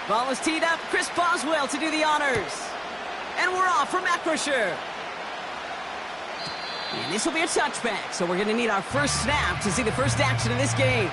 Ball is teed up. Chris Boswell to do the honors. And we're off for Macrosher. And this will be a touchback, so we're going to need our first snap to see the first action of this game.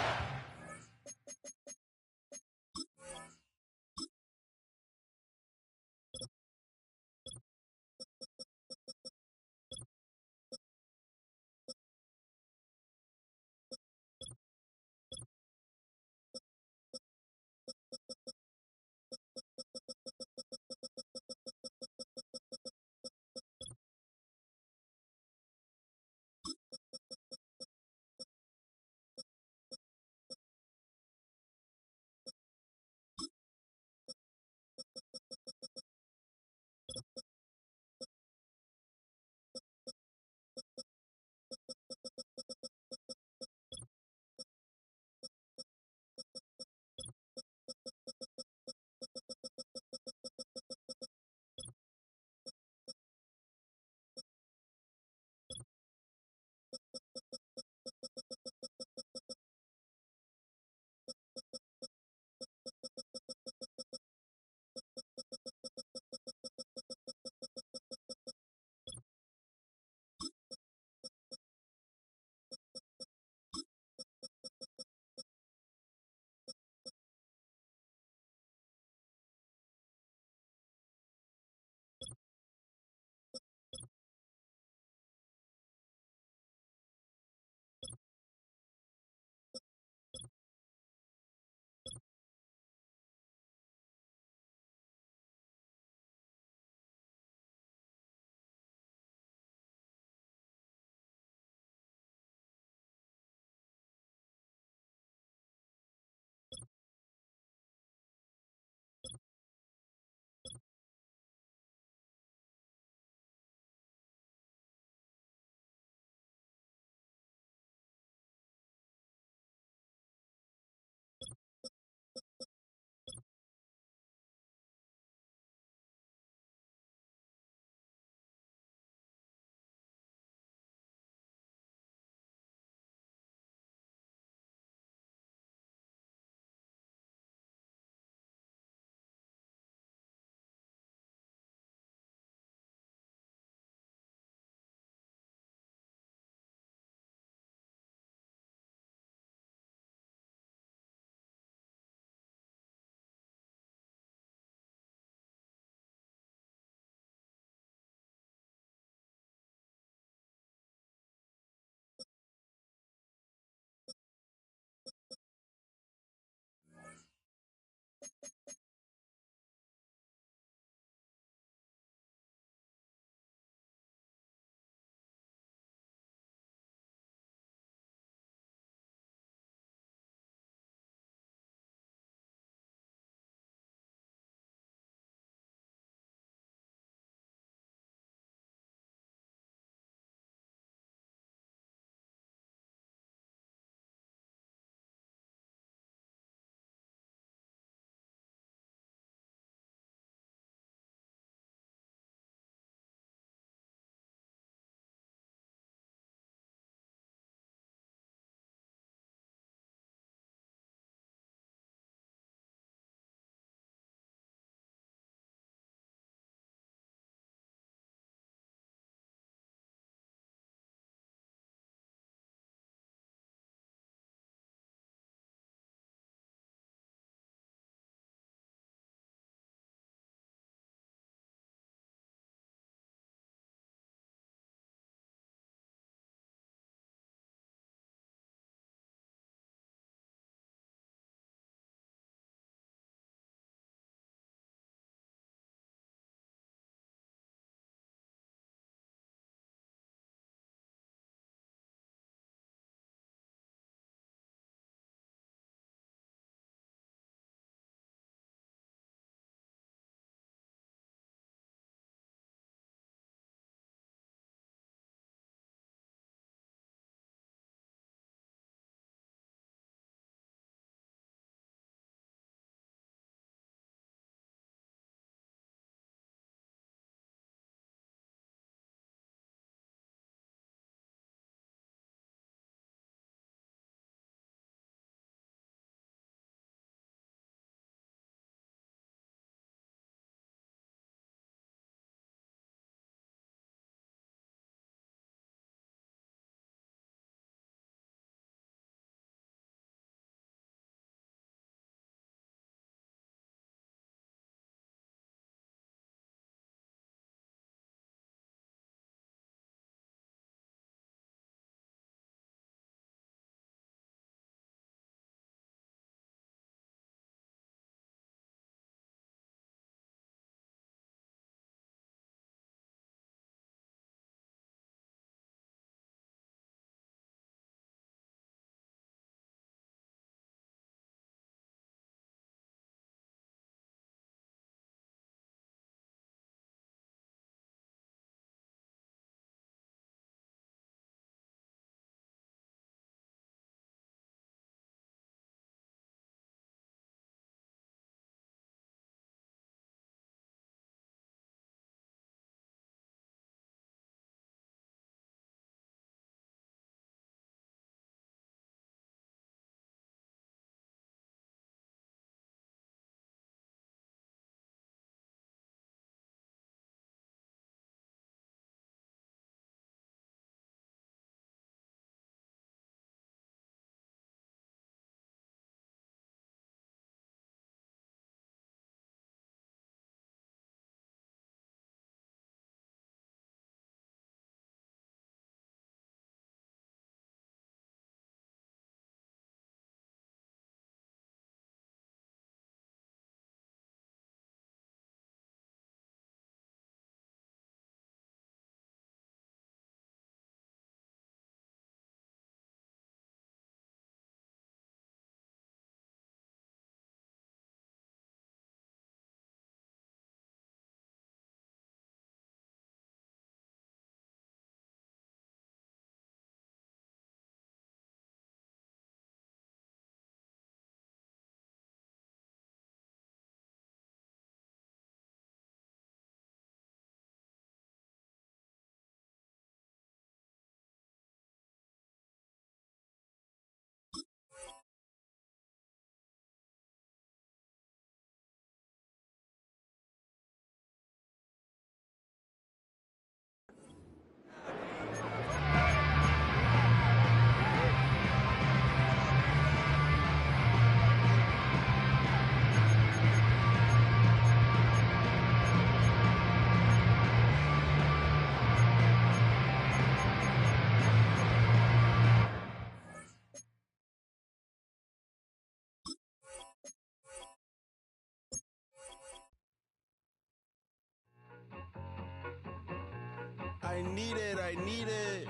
I need it.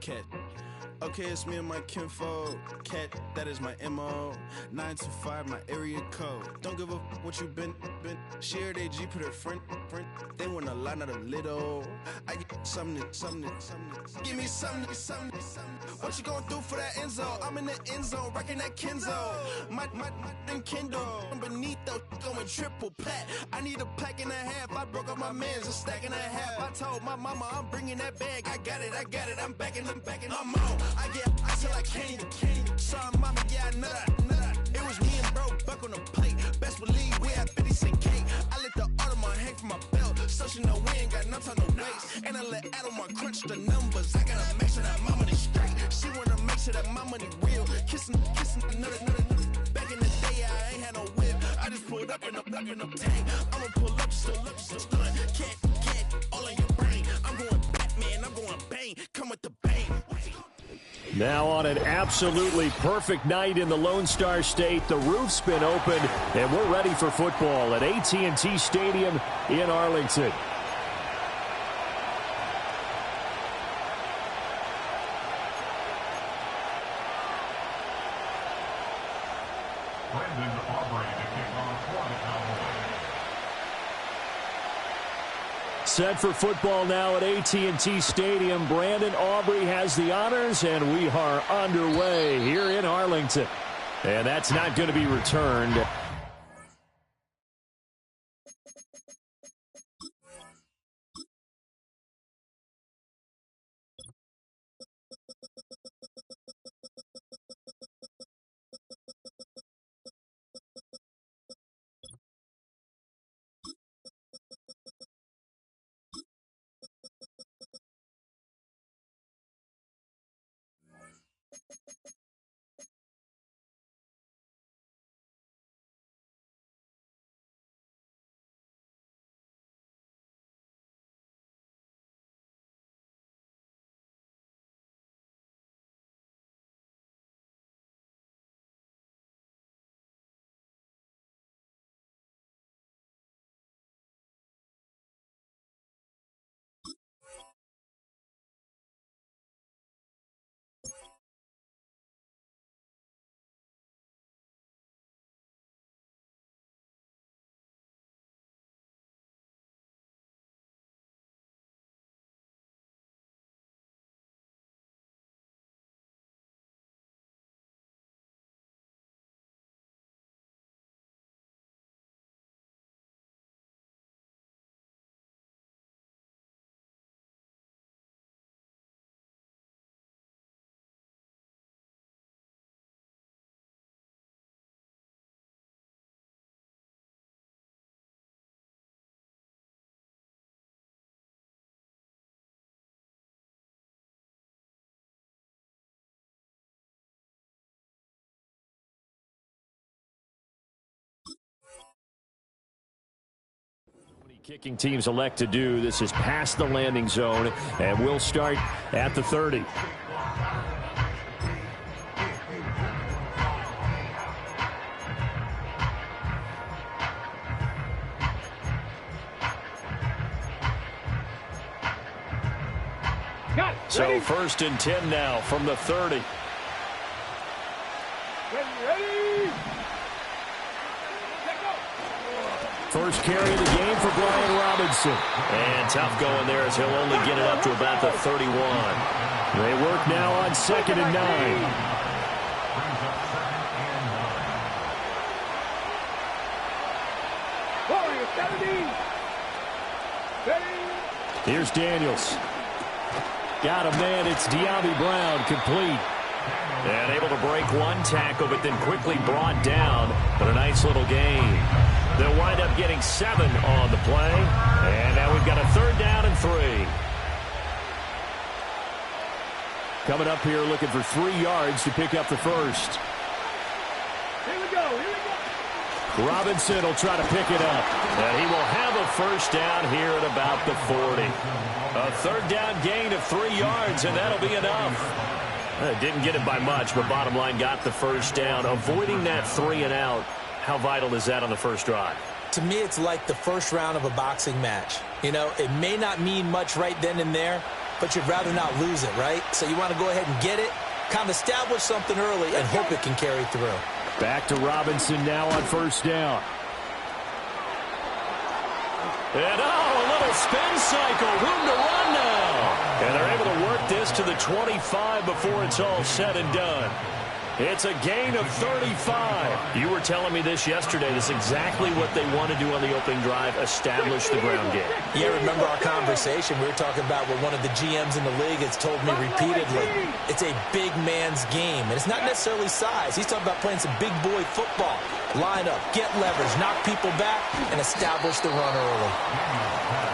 Cat. Okay, it's me and my kinfolk. Cat, that is my MO. 925, my area code. Don't give a what you been. Share they G, put her friend. They want a lot, not a little. I get something. Give me something. What you gonna do for that end zone? I'm in the end zone, rocking that Kenzo. My Kindle. I'm beneath though, going triple plat. I need a pack and a half. I broke up my mans, a stack and a half. I told my mama I'm bringing that bag. I got it. I'm backing, I'm on. I till I can't. Sorry, mama, yeah, I know that. It was me and bro, buck on the plate. Best believe we had 50 cent cake. I let the Audemars hang from my belt. So she know we ain't got no time to waste. And I let Audemars crunch the numbers. I gotta make sure that my money straight. She wanna make sure that my money real. Kissing another. Back in the day, I ain't had no whip. I just pulled up in the tank. I'ma pull up, just stun. Can't, all in your brain. I'm going Batman, I'm going bang. Come with the bang. Now on an absolutely perfect night in the Lone Star State, the roof's been opened, and we're ready for football at AT&T Stadium in Arlington. Set for football now at AT&T Stadium. Brandon Aubrey has the honors, and we are underway here in Arlington. And that's not going to be returned. Kicking teams elect to do. This is past the landing zone, and we'll start at the 30. So 1st and 10 now from the 30. Ready. First carry of the game for Brian Robinson. And tough going there as he'll only get it up to about the 31. They work now on 2nd and 9. Here's Daniels. Got him, man. It's De'Ami Brown, complete. And able to break one tackle, but then quickly brought down. But a nice little gain. They'll wind up getting 7 on the play. And now we've got a 3rd down and 3. Coming up here looking for 3 yards to pick up the first. Here we go. Robinson will try to pick it up. And he will have a first down here at about the 40. A 3rd down gain of 3 yards, and that'll be enough. Didn't get it by much, but bottom line got the first down. Avoiding that 3 and out, how vital is that on the first drive? To me, it's like the first round of a boxing match. You know, it may not mean much right then and there, but you'd rather not lose it, right? So you want to go ahead and get it, kind of establish something early, and hope it can carry through. Back to Robinson now on first down. And a little spin cycle, room to run now. And they're able to work this to the 25 before it's all said and done. It's a gain of 35. You were telling me this yesterday. This is exactly what they want to do on the opening drive, establish the ground game. Yeah, remember our conversation. We were talking about what one of the GMs in the league has told me repeatedly. It's a big man's game, and it's not necessarily size. He's talking about playing some big boy football. Line up, get leverage, knock people back, and establish the run early.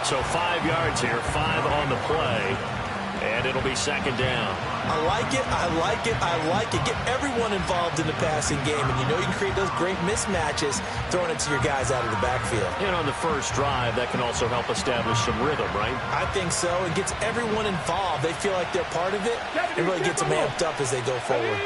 So 5 yards here, 5 on the play, and it'll be second down. I like it, I like it, I like it. Get everyone involved in the passing game, and you know you can create those great mismatches throwing it to your guys out of the backfield. And on the first drive, that can also help establish some rhythm, right? I think so. It gets everyone involved. They feel like they're part of it. It really gets them amped up as they go forward.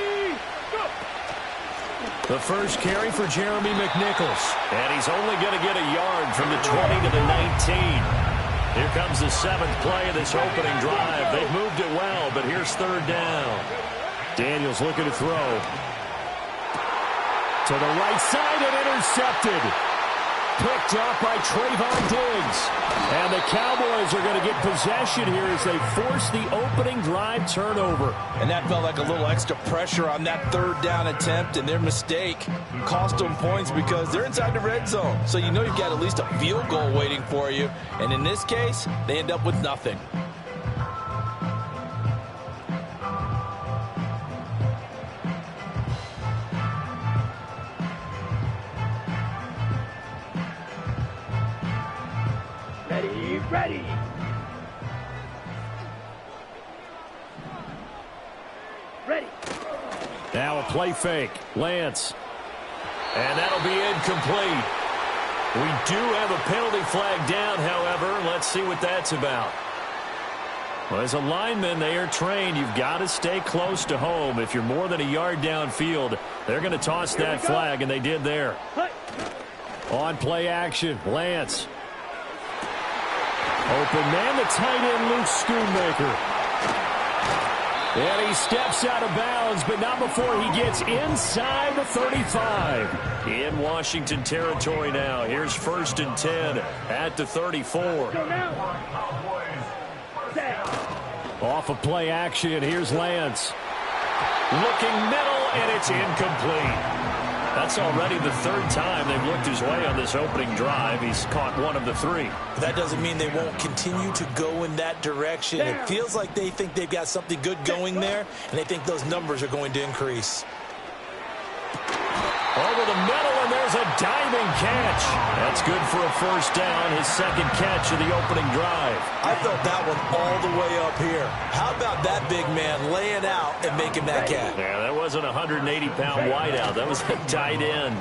The first carry for Jeremy McNichols. And he's only going to get a yard from the 20 to the 19. Here comes the 7th play of this opening drive. They've moved it well, but here's third down. Daniels looking to throw. To the right side and intercepted. Picked off by Trayvon Diggs. And the Cowboys are going to get possession here as they force the opening drive turnover. And that felt like a little extra pressure on that third down attempt, and their mistake cost them points because they're inside the red zone. So you know you've got at least a field goal waiting for you. And in this case, they end up with nothing. Ready. Ready. Now a play fake. Lance. And that'll be incomplete. We do have a penalty flag down, however. Let's see what that's about. Well, as a lineman, they are trained. You've got to stay close to home. If you're more than a yard downfield, they're going to toss that flag, and they did there. On play action, Lance. Open man, the tight end, Luke Schoonmaker. And he steps out of bounds, but not before he gets inside the 35. In Washington territory now. Here's 1st and 10 at the 34. Off of play action, here's Lance. Looking middle, and it's incomplete. That's already the 3rd time they've looked his way on this opening drive. He's caught 1 of the 3. That doesn't mean they won't continue to go in that direction. It feels like they think they've got something good going there, and they think those numbers are going to increase. Over the middle, and there's a diving catch. That's good for a first down, his 2nd catch of the opening drive. I felt that one all the way up here. How about that big man laying out and making that catch? Yeah, that wasn't a 180-pound wideout. That was a tight end.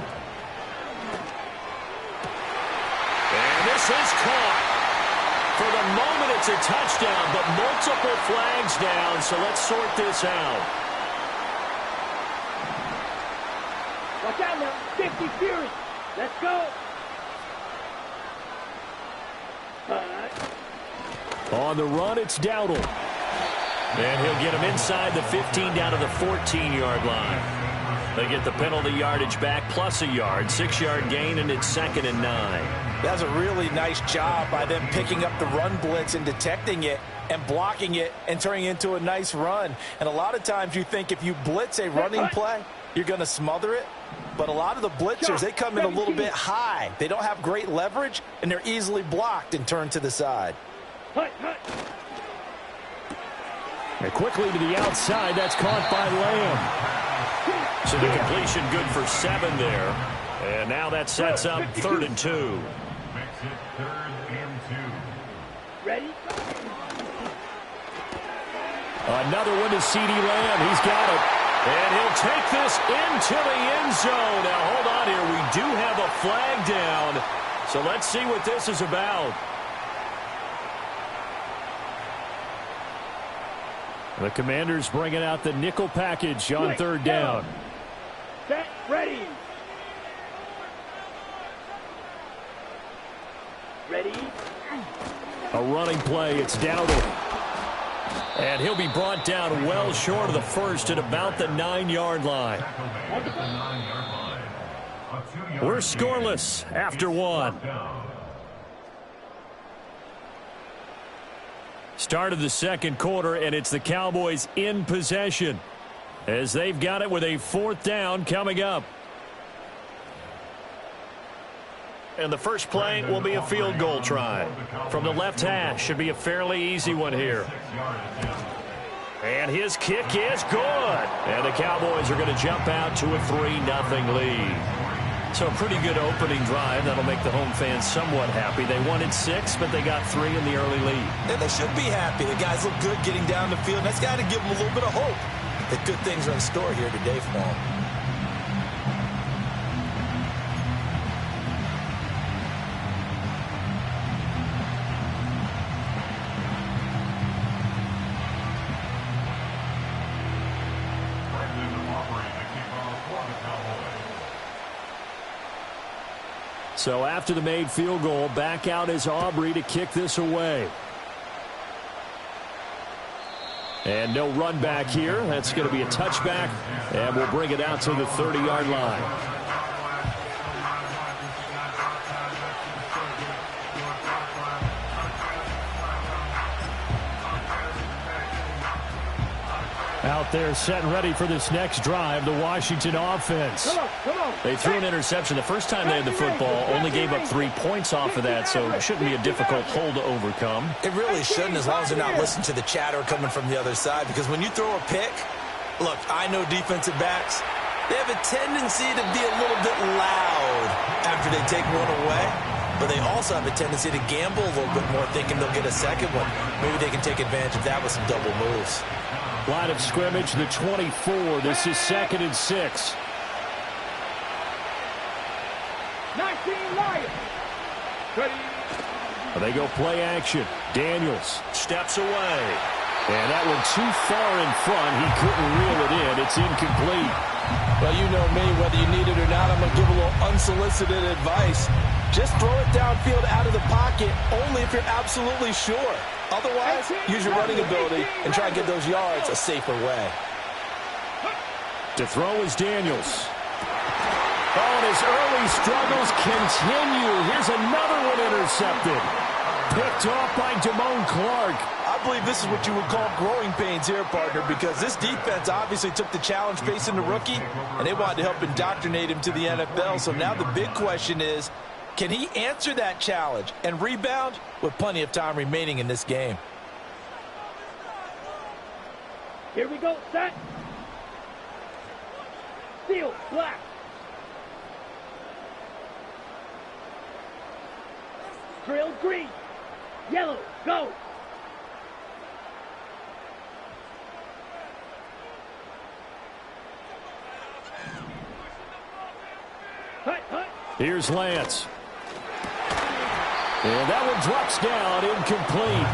And this is caught. For the moment, it's a touchdown, but multiple flags down, so let's sort this out. Watch out now. 50 Fury. Let's go. On the run, it's Dowdle. And he'll get him inside the 15 down to the 14-yard line. They get the penalty yardage back plus a yard. 6-yard gain, and it's 2nd and 9. That's a really nice job by them picking up the run blitz and detecting it and blocking it and turning it into a nice run. And a lot of times you think if you blitz a running play, you're going to smother it. But a lot of the blitzers, they come in a little bit high. They don't have great leverage, and they're easily blocked and turned to the side. And quickly to the outside, that's caught by Lamb. So the completion good for 7 there. And now that sets up 3rd and 2. Makes it 3rd and 2. Ready? Another one to C.D. Lamb. He's got it. And he'll take this into the end zone. Now, hold on here. We do have a flag down. So let's see what this is about. The Commanders bringing out the nickel package on 3rd down. Set, ready. Ready. A running play. It's Dowdle. And he'll be brought down well short of the first at about the 9-yard line. We're scoreless after one. Start of the second quarter, and it's the Cowboys in possession as they've got it with a 4th down coming up. And the first play will be a field goal try. From the left hash, should be a fairly easy one here. And his kick is good. And the Cowboys are going to jump out to a 3-0 lead. So a pretty good opening drive. That'll make the home fans somewhat happy. They wanted 6, but they got 3 in the early lead. And they should be happy. The guys look good getting down the field. That's got to give them a little bit of hope that good things are in store here today for them. So after the made field goal, back out is Aubrey to kick this away. And no run back here. That's going to be a touchback, and we'll bring it out to the 30-yard line. Out there set and ready for this next drive, the Washington offense. Come on. They threw an interception the first time they had the football, only gave up 3 points off of that, so it shouldn't be a difficult hole to overcome. It really shouldn't, as long as they're not listening to the chatter coming from the other side, because when you throw a pick, look, I know defensive backs, they have a tendency to be a little bit loud after they take one away, but they also have a tendency to gamble a little bit more, thinking they'll get a second one. Maybe they can take advantage of that with some double moves. Line of scrimmage, the 24. This is 2nd and 6. 19 Lions. Ready. They go play action. Daniels steps away. And that one too far in front. He couldn't reel it in. It's incomplete. Well, you know me, whether you need it or not, I'm going to give a little unsolicited advice. Just throw it downfield out of the pocket, only if you're absolutely sure. Otherwise, use your running ability and try and get those yards a safer way. To throw is Daniels. Oh, and his early struggles continue. Here's another one intercepted. Picked off by Damone Clark. I believe this is what you would call growing pains here, partner, because this defense obviously took the challenge facing the rookie, and they wanted to help indoctrinate him to the NFL. So now the big question is, can he answer that challenge and rebound with plenty of time remaining in this game? Here we go, set. Steel, black. Drill, green. Yellow, go. Hut, hut. Here's Lance. And that one drops down, incomplete.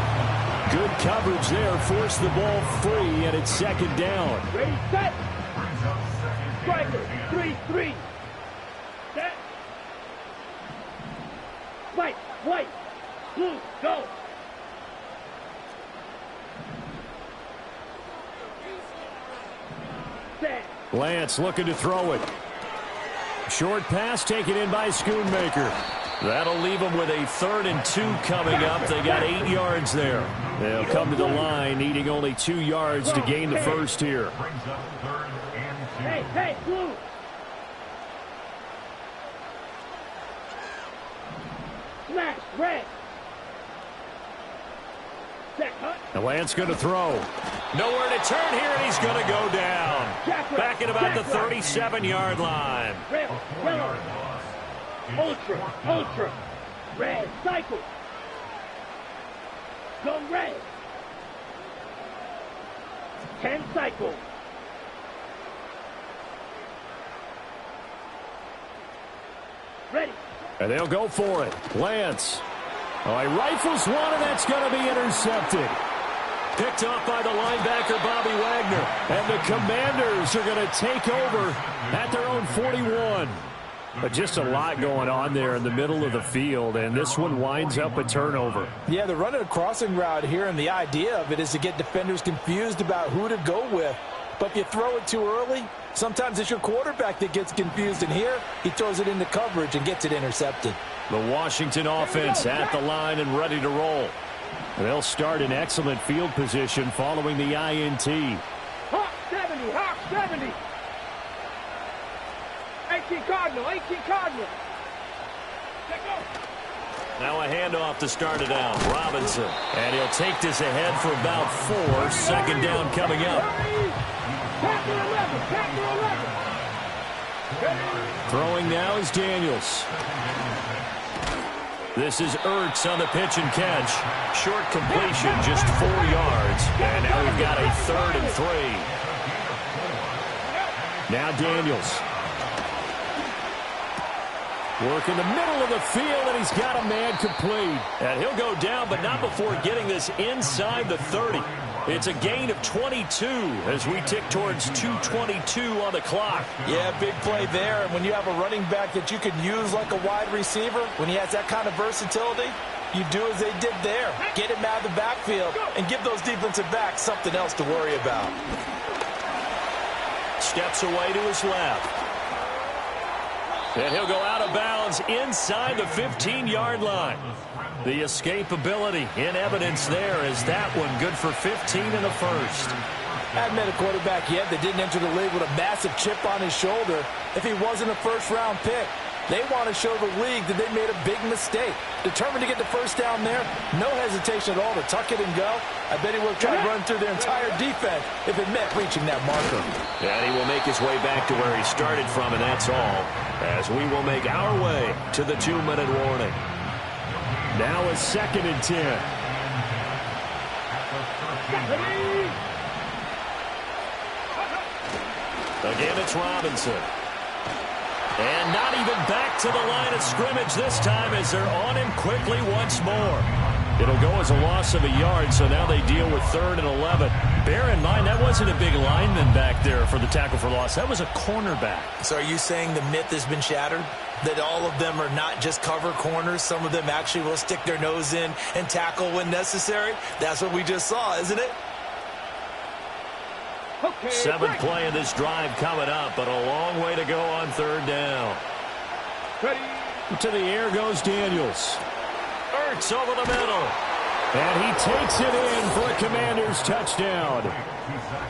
Good coverage there, forced the ball free, and it's 2nd down. Ready, set. Striker, 3-3. Set. White, white, blue, go. Set. Lance looking to throw it. Short pass taken in by Schoonmaker. That'll leave them with a 3rd and 2 coming up. They got 8 yards there. They'll come to the line, needing only 2 yards to gain the first here. Hey, hey, blue. Smash, red. Set, hut. Now Lance going to throw. Nowhere to turn here, and he's going to go down. Back at about the 37-yard line. Red, yellow. Ultra, ultra. Red, cycle. Go red. 10 cycle. Ready. And they'll go for it. Lance. Oh, he rifles one, and that's going to be intercepted. Picked off by the linebacker, Bobby Wagner. And the Commanders are going to take over at their own 41. Just a lot going on there in the middle of the field, and this one winds up a turnover. Yeah, they're running a crossing route here, and the idea of it is to get defenders confused about who to go with. But if you throw it too early, sometimes it's your quarterback that gets confused, and here he throws it into coverage and gets it intercepted. The Washington offense at the line and ready to roll. They'll start in excellent field position following the INT. Hawk 70, Hawk 70. 18 Cardinal, 18 Cardinal. Let go. Now a handoff to start it out. Robinson. And he'll take this ahead for about 4. Second down coming up. Tackle 11, tackle 11. Throwing now is Daniels. This is Ertz on the pitch and catch. Short completion, just 4 yards. And now we've got a 3rd and 3. Now Daniels. Work in the middle of the field, and he's got a man complete. And he'll go down, but not before getting this inside the 30. It's a gain of 22 as we tick towards 2:22 on the clock. Yeah, big play there. And when you have a running back that you can use like a wide receiver, when he has that kind of versatility, you do as they did there. Get him out of the backfield and give those defensive backs something else to worry about. Steps away to his left. And he'll go out of bounds inside the 15-yard line. The escapability in evidence there is that one good for 15 in the first. I haven't met a quarterback yet that didn't enter the league with a massive chip on his shoulder if he wasn't a first-round pick. They want to show the league that they made a big mistake. Determined to get the first down there, no hesitation at all to tuck it and go. I bet he would have tried to run through their entire defense if it meant reaching that marker. And he will make his way back to where he started from, and that's all, as we will make our way to the 2-minute warning. Now a 2nd and 10. Again, it's Robinson. And not even back to the line of scrimmage this time as they're on him quickly once more. It'll go as a loss of a yard, so now they deal with 3rd and 11. Bear in mind, that wasn't a big lineman back there for the tackle for loss. That was a cornerback. So are you saying the myth has been shattered? That all of them are not just cover corners? Some of them actually will stick their nose in and tackle when necessary? That's what we just saw, isn't it? Okay, 7th play of this drive coming up, but a long way to go on 3rd down. Ready. To the air goes Daniels. Ertz over the middle. And he takes it in for a Commanders touchdown.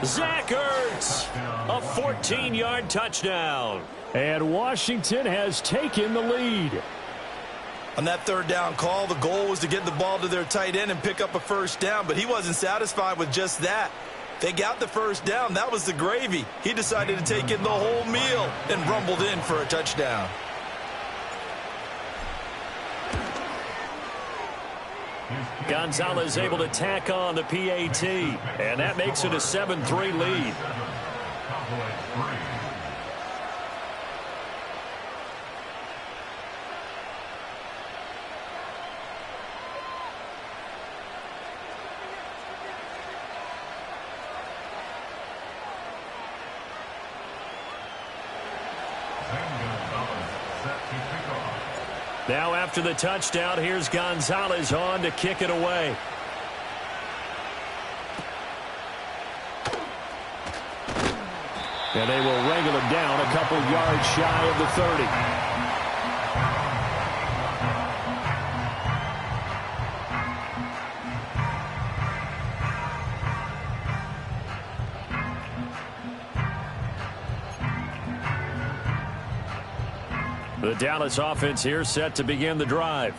Zach Ertz, a 14-yard touchdown. And Washington has taken the lead. On that 3rd down call, the goal was to get the ball to their tight end and pick up a first down, but he wasn't satisfied with just that. They got the first down. That was the gravy. He decided to take in the whole meal and rumbled in for a touchdown. Gonzalez able to tack on the PAT, and that makes it a 7-3 lead. Now after the touchdown, here's Gonzalez on to kick it away. And they will wrangle him down a couple yards shy of the 30. The Dallas offense here set to begin the drive.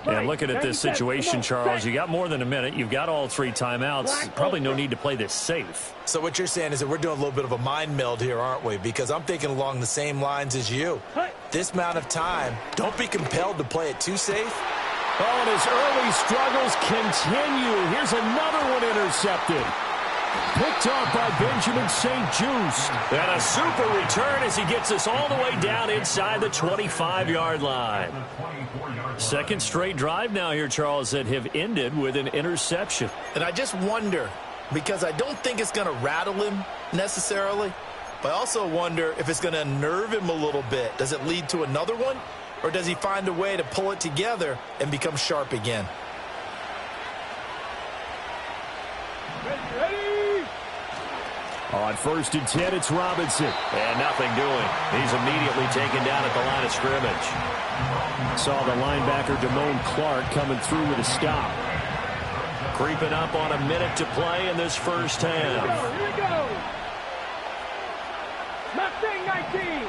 And looking at this situation, Charles, you got more than a minute. You've got all 3 timeouts. Probably no need to play this safe. So what you're saying is that we're doing a little bit of a mind meld here, aren't we? Because I'm thinking along the same lines as you. This amount of time, don't be compelled to play it too safe. Oh, and his early struggles continue. Here's another one intercepted. Picked off by Benjamin St. Just. And a super return as he gets us all the way down inside the 25-yard line. 2nd straight drive now here, Charles, that have ended with an interception. And I just wonder, because I don't think it's going to rattle him necessarily, But I also wonder if it's going to unnerve him a little bit. Does it lead to another one? Or does he find a way to pull it together and become sharp again? On 1st and 10, it's Robinson. And nothing doing. He's immediately taken down at the line of scrimmage. Saw the linebacker, Damone Clark, coming through with a stop. Creeping up on a minute to play in this first half. Here we go. Mustang 19.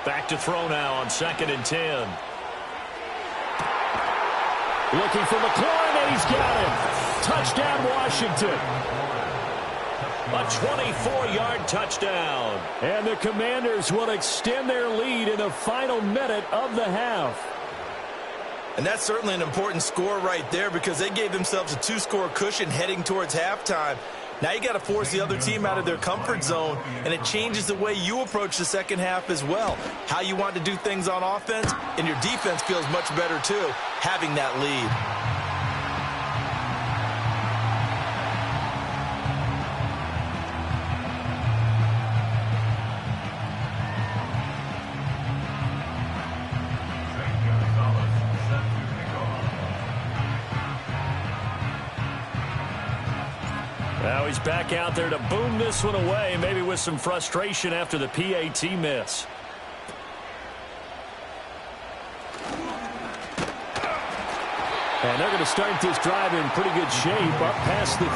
Back to throw now on 2nd and 10. Looking for McLaurin, and he's got him. Touchdown, Washington. A 24-yard touchdown. And the Commanders will extend their lead in the final minute of the half. And that's certainly an important score right there because they gave themselves a 2-score cushion heading towards halftime. Now you got to force the other team out of their comfort zone, and it changes the way you approach the second half as well. How you want to do things on offense, and your defense feels much better too, having that lead. Now he's back out there to boom this one away, maybe with some frustration after the PAT miss. And they're going to start this drive in pretty good shape, up past the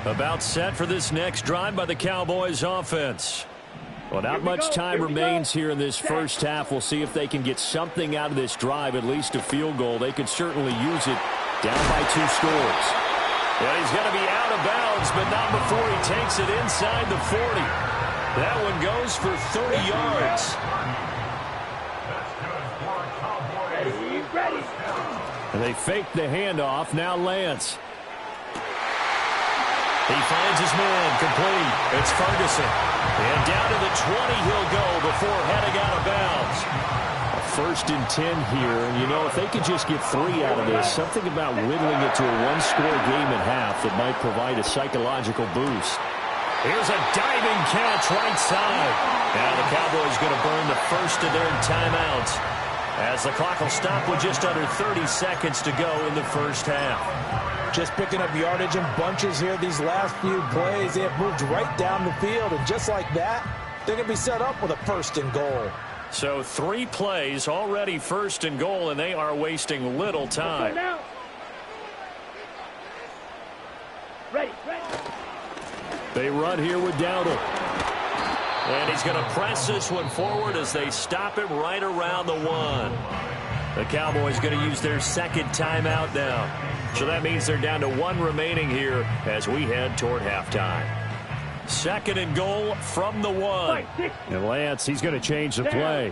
30. About set for this next drive by the Cowboys offense. Well, not much time remains here in this first half. We'll see if they can get something out of this drive, at least a field goal. They could certainly use it down by 2 scores. Well, he's going to be out of bounds, but not before he takes it inside the 40. That one goes for 30 yards. Ready. And they fake the handoff. Now Lance. He finds his man, complete. It's Ferguson. And down to the 20 he'll go before heading out of bounds. A 1st and 10 here. And, you know, if they could just get 3 out of this, something about whittling it to a 1-score game at half that might provide a psychological boost. Here's a diving catch right side. Now the Cowboys going to burn the first of their timeouts as the clock will stop with just under 30 seconds to go in the first half. Just picking up yardage in bunches here these last few plays. They have moved right down the field, and just like that, they're going to be set up with a 1st and goal. So 3 plays already 1st and goal, and they are wasting little time. Ready. They run here with Dowdle. And he's going to press this one forward as they stop it right around the 1. The Cowboys going to use their 2nd timeout now. So that means they're down to 1 remaining here as we head toward halftime. 2nd and goal from the 1. And Lance, he's going to change the play.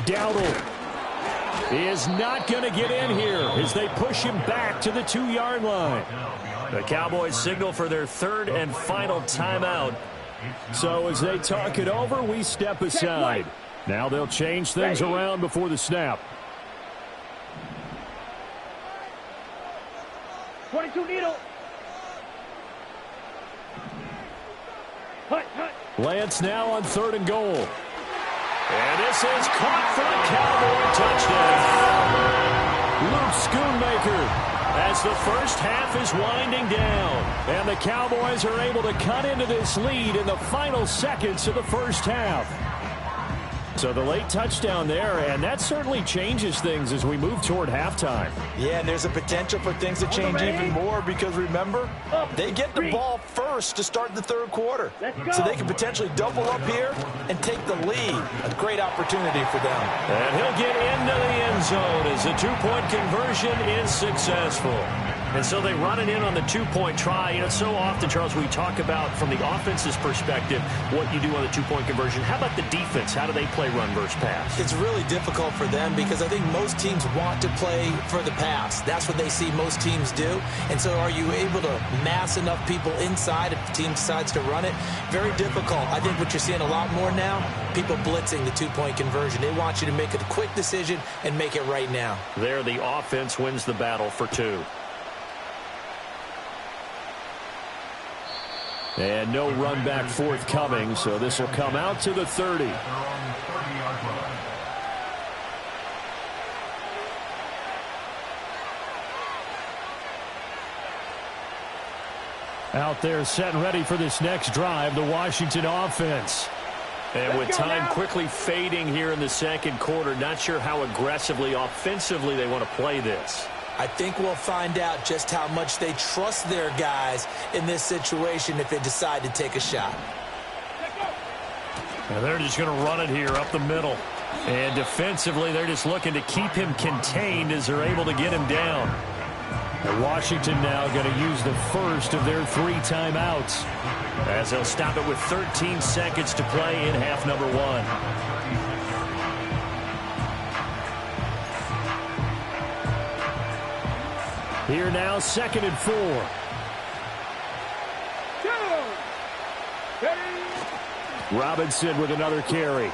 Dowdle is not going to get in here as they push him back to the 2-yard line. The Cowboys signal for their 3rd and final timeout. So as they talk it over, we step aside. Now they'll change things around before the snap. 22 needle. Hut. Lance now on 3rd and goal. And this is caught for a Cowboy touchdown. Luke Schoonmaker as the first half is winding down. And the Cowboys are able to cut into this lead in the final seconds of the first half. So the late touchdown there, and that certainly changes things as we move toward halftime. Yeah, and there's a potential for things to change even more because, remember, they get the ball first to start the 3rd quarter. So they can potentially double up here and take the lead. A great opportunity for them. And he'll get into the end zone as the 2-point conversion is successful. And so they run it in on the 2-point try. You know, so often, Charles, we talk about from the offense's perspective what you do on the 2-point conversion. How about the defense? How do they play run versus pass? It's really difficult for them because I think most teams want to play for the pass. That's what they see most teams do. And so are you able to mass enough people inside if the team decides to run it? Very difficult. I think what you're seeing a lot more now, people blitzing the two-point conversion. They want you to make a quick decision and make it right now. There, the offense wins the battle for 2. And no run back forthcoming, so this will come out to the 30. Out there set and ready for this next drive, the Washington offense. And with time quickly fading here in the second quarter, not sure how aggressively, offensively they want to play this. I think we'll find out just how much they trust their guys in this situation if they decide to take a shot. Now they're just going to run it here up the middle. And defensively, they're just looking to keep him contained as they're able to get him down. And Washington now going to use the first of their 3 timeouts, as they'll stop it with 13 seconds to play in half number 1. Here now, 2nd and 4. Robinson with another carry.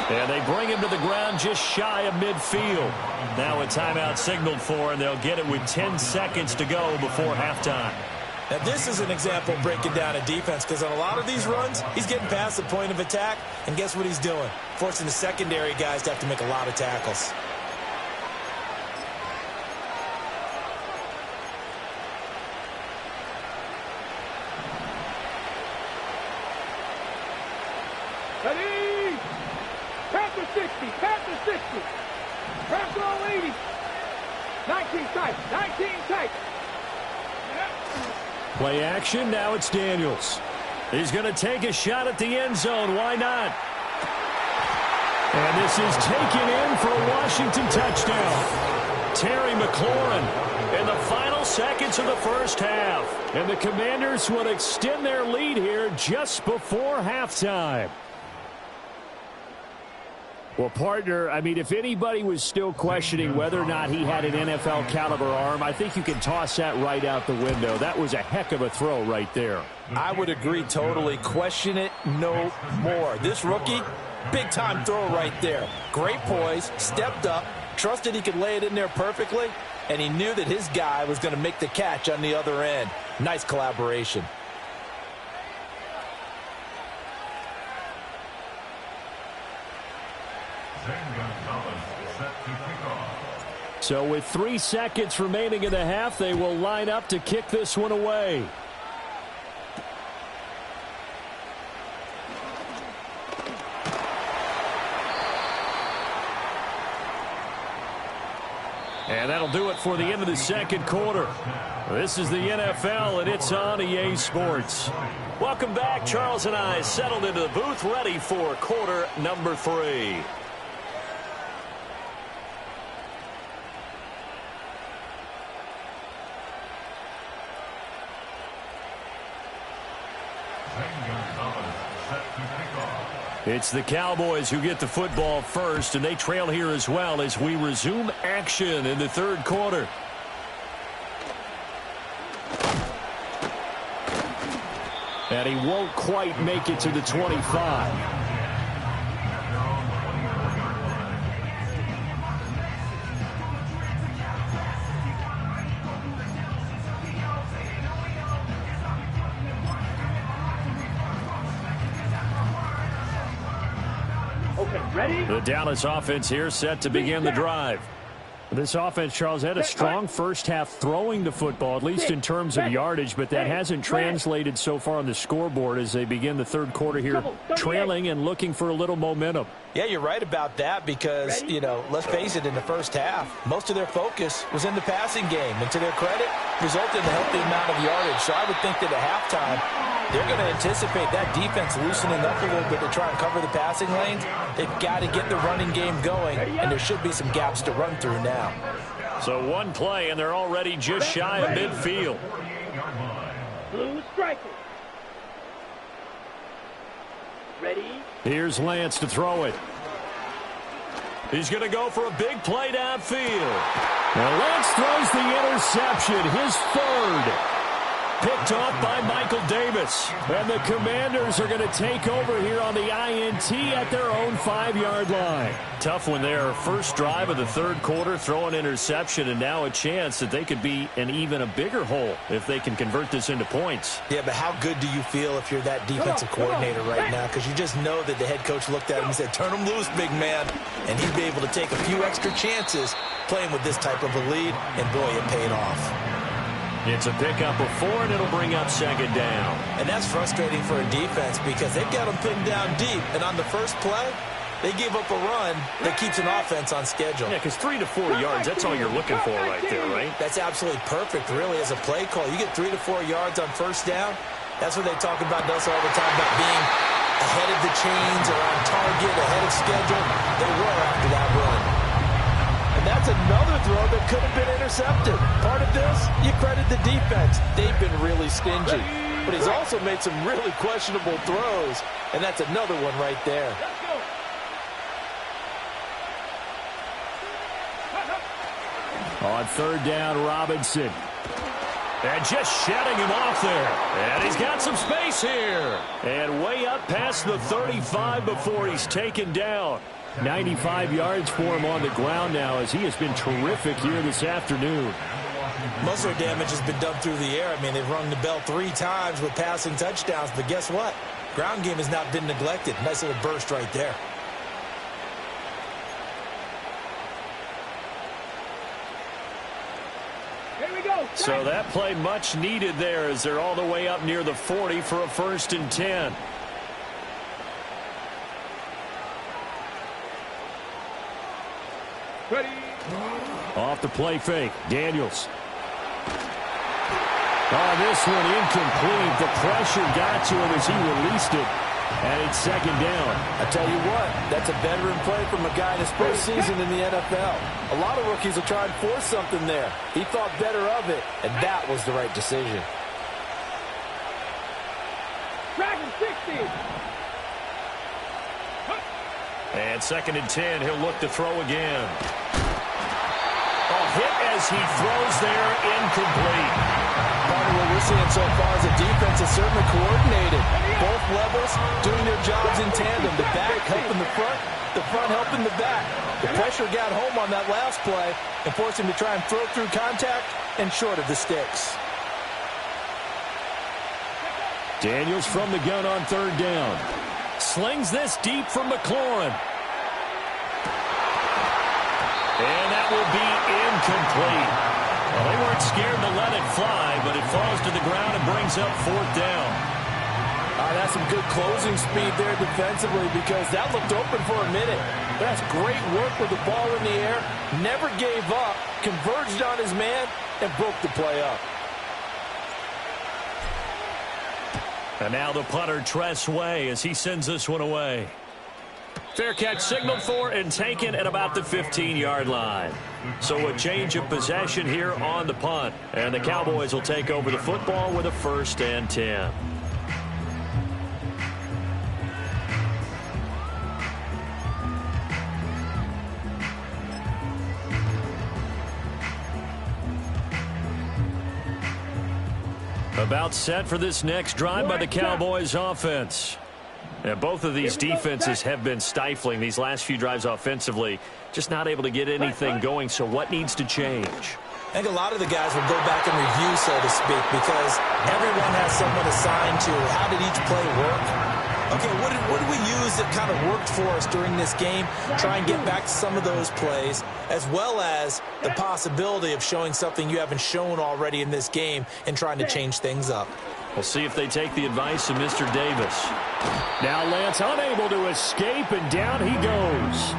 And they bring him to the ground just shy of midfield. Now a timeout signaled for, and they'll get it with 10 seconds to go before halftime. Now this is an example of breaking down a defense, because on a lot of these runs, he's getting past the point of attack, and guess what he's doing? Forcing the secondary guys to have to make a lot of tackles. Ready? Panther 60, Panther 60. Panther all 80. 19 tight, 19 tight. Play action, now it's Daniels. He's going to take a shot at the end zone, why not? And this is taken in for a Washington touchdown. Terry McLaurin in the final seconds of the first half. And the Commanders will extend their lead here just before halftime. Well, partner, I mean, if anybody was still questioning whether or not he had an NFL caliber arm, I think you can toss that right out the window. That was a heck of a throw right there. I would agree totally. Question it no more. This rookie, big time throw right there. Great poise, stepped up, trusted he could lay it in there perfectly, and he knew that his guy was going to make the catch on the other end. Nice collaboration. So with 3 seconds remaining in the half, they will line up to kick this one away. And that'll do it for the end of the second quarter. This is the NFL, and it's on EA Sports. Welcome back. Charles and I settled into the booth, ready for quarter number 3. It's the Cowboys who get the football first, and they trail here as well as we resume action in the third quarter. And he won't quite make it to the 25. Ready? The Dallas offense here set to begin the drive. This offense, Charles, had a strong first half throwing the football, at least in terms of yardage, but that hasn't translated so far on the scoreboard as they begin the third quarter here, trailing and looking for a little momentum. Yeah, you're right about that because, you know, let's face it, in the first half, most of their focus was in the passing game. And to their credit, resulted in a healthy amount of yardage. So I would think that at halftime, they're going to anticipate that defense loosening up a little bit to try and cover the passing lanes. They've got to get the running game going, and there should be some gaps to run through now. So one play, and they're already just shy of midfield. Blue striker. Ready? Here's Lance to throw it. He's going to go for a big play downfield. Now Lance throws the interception, his third. picked off by Michael Davis. And the Commanders are going to take over here on the INT at their own 5-yard line. Tough one there. First drive of the third quarter, throw an interception, and now a chance that they could be in even a bigger hole if they can convert this into points. Yeah, but how good do you feel if you're that defensive coordinator right now? Because you just know that the head coach looked at him and said, turn him loose, big man. And he'd be able to take a few extra chances playing with this type of a lead, and boy, it paid off. It's a pickup of 4, and it'll bring up second down. And that's frustrating for a defense because they've got them pinned down deep, and on the first play, they gave up a run that keeps an offense on schedule. Yeah, because 3 to 4 yards, that's all you're looking for right there, right? That's absolutely perfect, really, as a play call. You get 3 to 4 yards on first down. That's what they talk about us all the time, about being ahead of the chains or on target, ahead of schedule. They were after that run. And that's another throw that could have been intercepted. Part of this, you credit the defense. They've been really stingy. But he's also made some really questionable throws, and that's another one right there. On third down, Robinson. And just shedding him off there. And he's got some space here. And way up past the 35 before he's taken down. 95 yards for him on the ground now as he has been terrific here this afternoon. Most of their damage has been done through the air. I mean, they've rung the bell 3 times with passing touchdowns. But guess what? Ground game has not been neglected. Nice little burst right there. So that play much needed there as they're all the way up near the 40 for a 1st and 10. Ready. Off the play fake. Daniels. Oh, this one incomplete. The pressure got to him as he released it. And it's second down. I tell you what, that's a veteran play from a guy in his first season in the NFL. A lot of rookies will try and force something there. He thought better of it, and that was the right decision. Dragon 60. And 2nd and 10, he'll look to throw again. Hit as he throws there, incomplete. Part of what we're seeing so far is the defense is certainly coordinated. Both levels doing their jobs in tandem. The back helping the front helping the back. The pressure got home on that last play and forced him to try and throw through contact and short of the sticks. Daniels from the gun on third down. Slings this deep from McLaurin. And that will be incomplete. Well, they weren't scared to let it fly, but it falls to the ground and brings up 4th down. That's some good closing speed there defensively because that looked open for a minute. That's great work with the ball in the air. Never gave up, converged on his man, and broke the play up. And now the punter, Tress Way, as he sends this one away. Fair catch signaled for and taken at about the 15-yard line. So a change of possession here on the punt. And the Cowboys will take over the football with a 1st and 10. About set for this next drive by the Cowboys offense. And both of these defenses have been stifling these last few drives offensively. Just not able to get anything going, so what needs to change? I think a lot of the guys will go back and review, so to speak, because everyone has someone assigned to how did each play work. Okay, what did we use that kind of worked for us during this game? Try and get back to some of those plays, as well as the possibility of showing something you haven't shown already in this game and trying to change things up. We'll see if they take the advice of Mr. Davis. Now Lance unable to escape, and down he goes.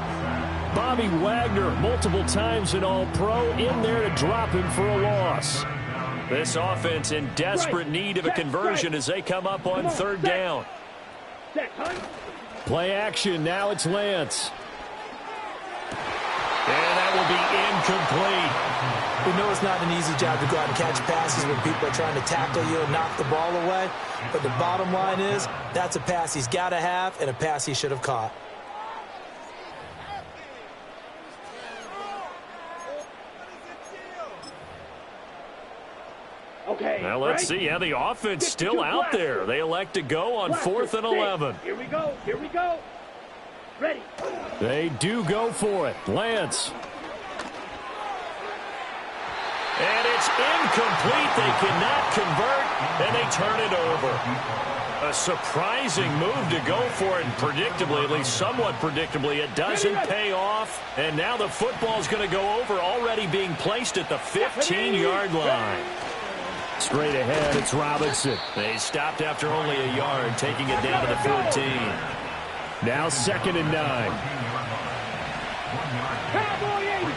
Bobby Wagner, multiple times an All-Pro, in there to drop him for a loss. This offense in desperate need of a conversion as they come up on third down. Play action, now it's Lance. And that will be incomplete. We know it's not an easy job to go out and catch passes when people are trying to tackle you and knock the ball away. But the bottom line is, that's a pass he's got to have and a pass he should have caught. Okay. Now let's see how the offense still out there. They elect to go on 4th and 11. Here we go. Here we go. Ready. They do go for it. Lance. And it's incomplete. They cannot convert, and they turn it over. A surprising move to go for it, and predictably, at least somewhat predictably, it doesn't pay off. And now the football's going to go over, already being placed at the 15-yard line. Straight ahead, it's Robinson. They stopped after only a yard, taking it down to the 14. Now 2nd and 9. Cowboy 80.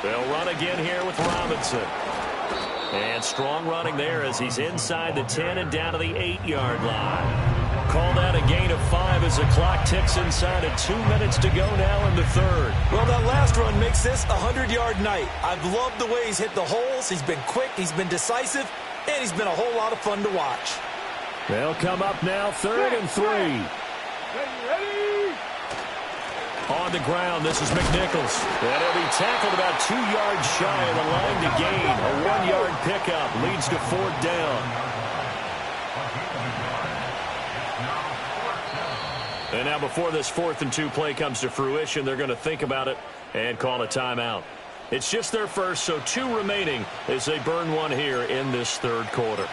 They'll run again here with Robinson. And strong running there as he's inside the 10 and down to the 8-yard line. Call that a gain of 5 as the clock ticks inside of 2 minutes to go now in the 3rd. Well, that last run makes this a 100-yard night. I've loved the way he's hit the holes. He's been quick, he's been decisive, and he's been a whole lot of fun to watch. They'll come up now 3rd and 3. Ready. On the ground, this is McNichols. And he'll be tackled about 2 yards shy of the line to gain. A 1-yard pickup leads to 4th down. And now before this 4th and 2 play comes to fruition, they're going to think about it and call a timeout. It's just their first, so 2 remaining as they burn one here in this 3rd quarter.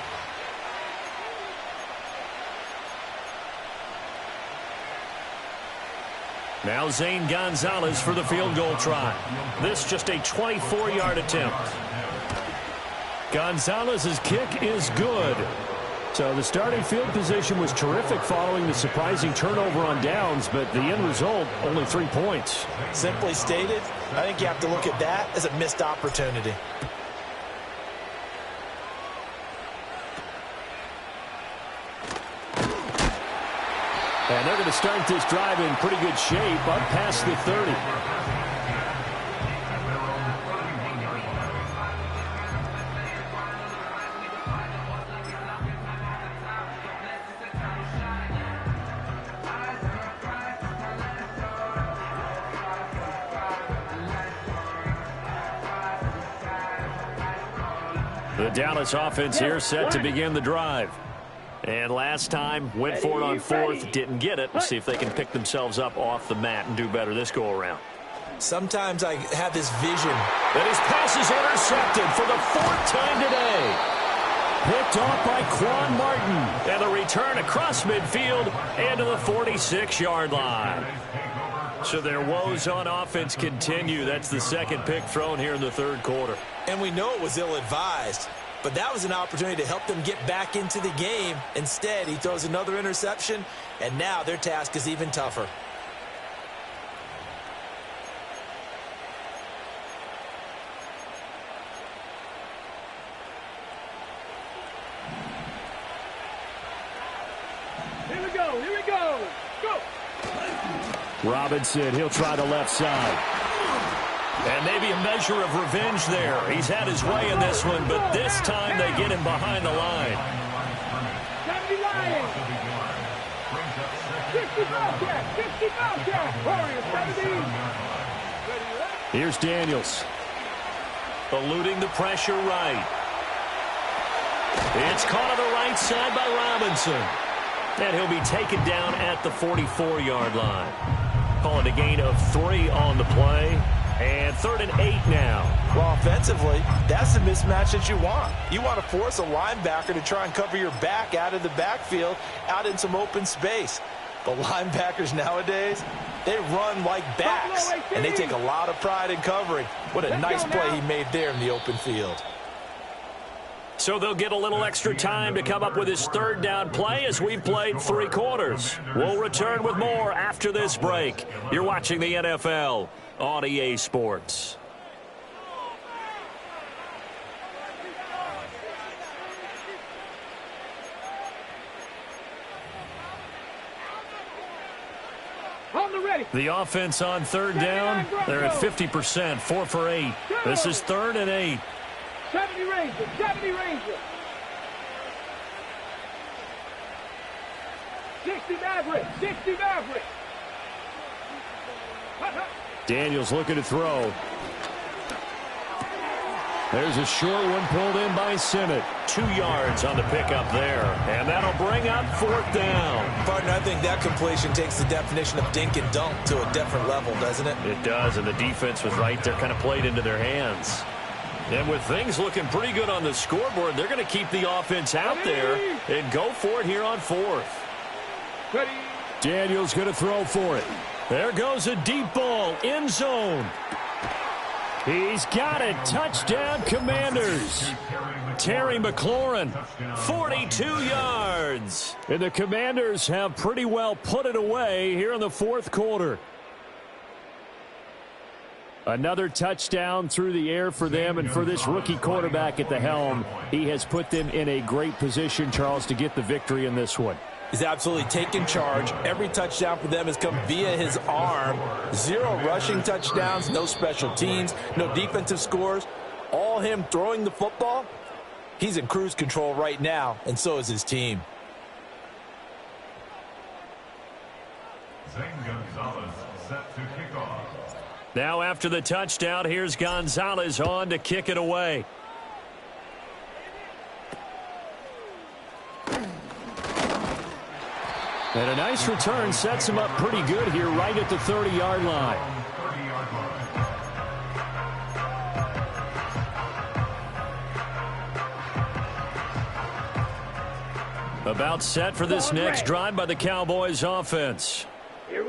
Now Zane Gonzalez for the field goal try. This just a 24-yard attempt. Gonzalez's kick is good. So the starting field position was terrific following the surprising turnover on downs, but the end result, only 3 points. Simply stated, I think you have to look at that as a missed opportunity. And they're going to start this drive in pretty good shape up past the 30. The Dallas offense here set to begin the drive. And last time, went for it on 4th, didn't get it. Let's see if they can pick themselves up off the mat and do better this go-around. Sometimes I have this vision. And his pass is intercepted for the 4th time today. Picked off by Quan Martin. And the return across midfield and to the 46-yard line. So their woes on offense continue. That's the 2nd pick thrown here in the 3rd quarter. And we know it was ill-advised. But that was an opportunity to help them get back into the game. Instead, he throws another interception, and now their task is even tougher. Here we go. Here we go. Go. Robinson, he'll try the left side. And maybe a measure of revenge there. He's had his way in this one, but this time they get him behind the line. 70 Lions. 60 Bobcats. 60 Bobcats. Warriors 70. Here's Daniels. Eluding the pressure right. It's caught on the right side by Robinson. And he'll be taken down at the 44-yard line. Call it a gain of 3 on the play. And 3rd and 8 now. Well, offensively, that's the mismatch that you want. You want to force a linebacker to try and cover your back out of the backfield, out in some open space. The linebackers nowadays, they run like backs, and they take a lot of pride in covering. What a nice play he made there in the open field. So they'll get a little extra time to come up with his 3rd down play as we've played 3 quarters. We'll return with more after this break. You're watching the NFL on EA Sports. The offense on 3rd down, they're at 50%, 4 for 8. This is 3rd and 8. 70 Rangers, 70 Rangers. 60 Mavericks, 60 Mavericks. Daniels looking to throw. There's a short one pulled in by Simmett. 2 yards on the pickup there. And that'll bring up 4th down. Partner, I think that completion takes the definition of dink and dunk to a different level, doesn't it? It does, and the defense was right there, kind of played into their hands. And with things looking pretty good on the scoreboard, they're going to keep the offense out there and go for it here on 4th. Ready. Daniels going to throw for it. There goes a deep ball, end zone. He's got it. Touchdown, Commanders. Terry McLaurin, 42 yards. And the Commanders have pretty well put it away here in the 4th quarter. Another touchdown through the air for them, and for this rookie quarterback at the helm, he has put them in a great position, Charles, to get the victory in this one. He's absolutely taken charge. Every touchdown for them has come via his arm. 0 rushing touchdowns, no special teams, no defensive scores. All him throwing the football. He's in cruise control right now, and so is his team. Gonzalez set to kick off. Now after the touchdown, here's Gonzalez on to kick it away. And a nice return sets him up pretty good here right at the 30-yard line. About set for this next drive by the Cowboys offense.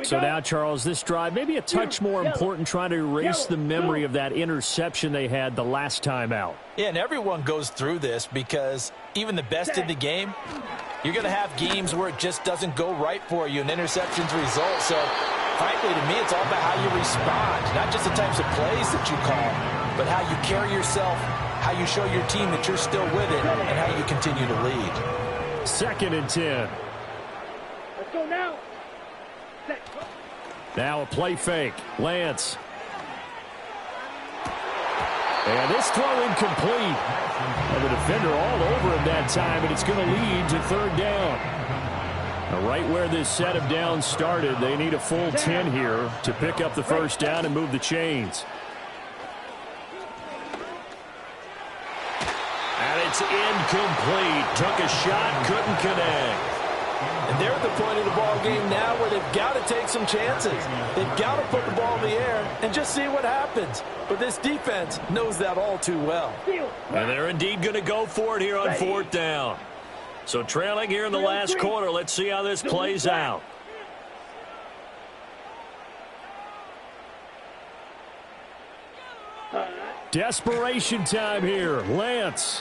So now, Charles, this drive maybe a touch more important, trying to erase the memory of that interception they had the last time out. Yeah, and everyone goes through this because even the best in the game, you're going to have games where it just doesn't go right for you and interceptions result. So, frankly, to me, it's all about how you respond, not just the types of plays that you call, but how you carry yourself, how you show your team that you're still with it, and how you continue to lead. 2nd and 10. Let's go now. Now a play fake. Lance. And this throw incomplete. And the defender all over him that time, and it's going to lead to 3rd down. Now right where this set of downs started, they need a full 10 here to pick up the 1st down and move the chains. And it's incomplete. Took a shot, couldn't connect. And they're at the point of the ball game now where they've got to take some chances. They've got to put the ball in the air and just see what happens. But this defense knows that all too well. And they're indeed going to go for it here on 4th down. So trailing here in the last quarter, let's see how this plays out. Desperation time here. Lance.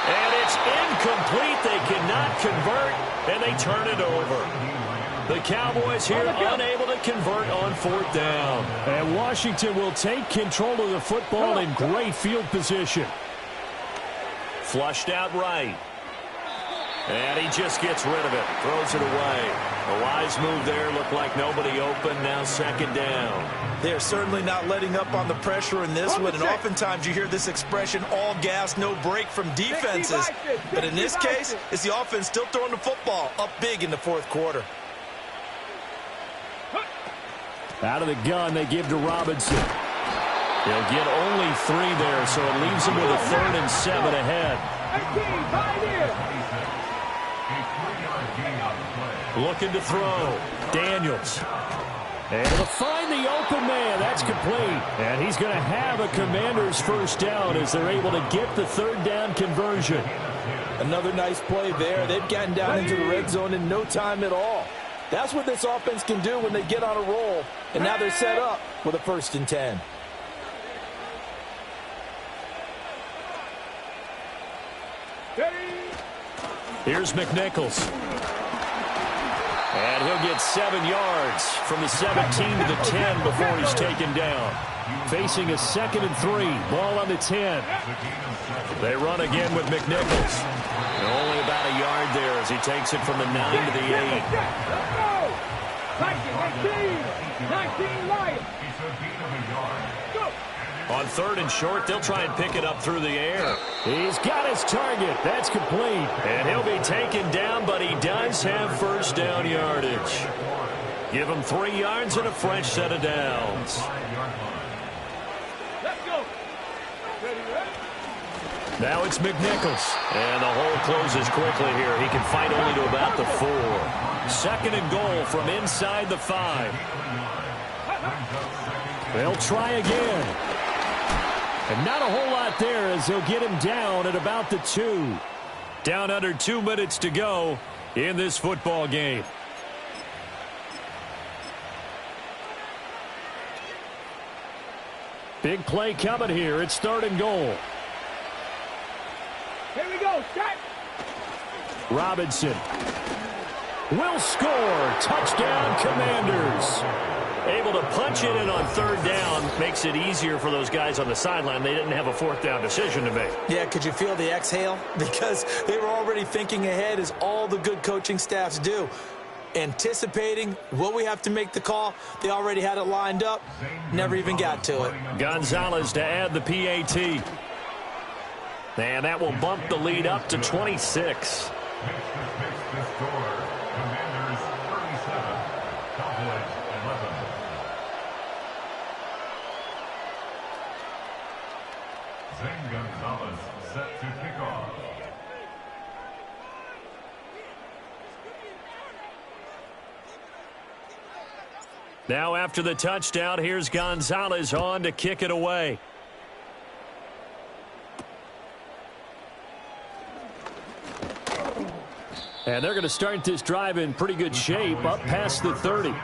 And it's incomplete. They cannot convert, and they turn it over. The Cowboys here unable to convert on 4th down. And Washington will take control of the football in great field position. Flushed out right. And he just gets rid of it. Throws it away. A wise move there. Looked like nobody open. Now 2nd down. They're certainly not letting up on the pressure in this one. And oftentimes you hear this expression, all gas, no break from defenses. But in this case, it's the offense still throwing the football up big in the 4th quarter. Out of the gun, they give to Robinson. He'll get only 3 there, so it leaves him with a 3rd and 7 ahead. Looking to throw. Daniels. And to find the open man. That's complete. And he's going to have a Commander's 1st down as they're able to get the 3rd down conversion. Another nice play there. They've gotten down into the red zone in no time at all. That's what this offense can do when they get on a roll. And now they're set up with a 1st and 10. Here's McNichols. And he'll get 7 yards from the 17 to the 10 before he's taken down. Facing a 2nd and 3. Ball on the 10. They run again with McNichols. And only about a yard there as he takes it from the 9 to the 8. 19 Lions. On 3rd and short, they'll try and pick it up through the air. He's got his target. That's complete. And he'll be taken down, but he does have 1st down yardage. Give him 3 yards and a fresh set of downs. 5-yard line. Let's go. Now it's McNichols. And the hole closes quickly here. He can fight only to about the 4. 2nd and goal from inside the 5. They'll try again. And not a whole lot there as he'll get him down at about the 2. Down under 2 minutes to go in this football game. Big play coming here. It's 3rd and goal. Here we go. Shot. Robinson will score. Touchdown, Commanders. Able to punch it in on 3rd down. Makes it easier for those guys on the sideline. They didn't have a 4th down decision to make. Yeah, could you feel the exhale? Because they were already thinking ahead, as all the good coaching staffs do. Anticipating, will we have to make the call? They already had it lined up. Never even got to it. Gonzalez to add the PAT. And that will bump the lead up to 26. Makes the score. Commanders 37. Cowboys 11. Zane Gonzalez set to kick off. Now after the touchdown, here's Gonzalez on to kick it away. And they're going to start this drive in pretty good shape, up past the 30.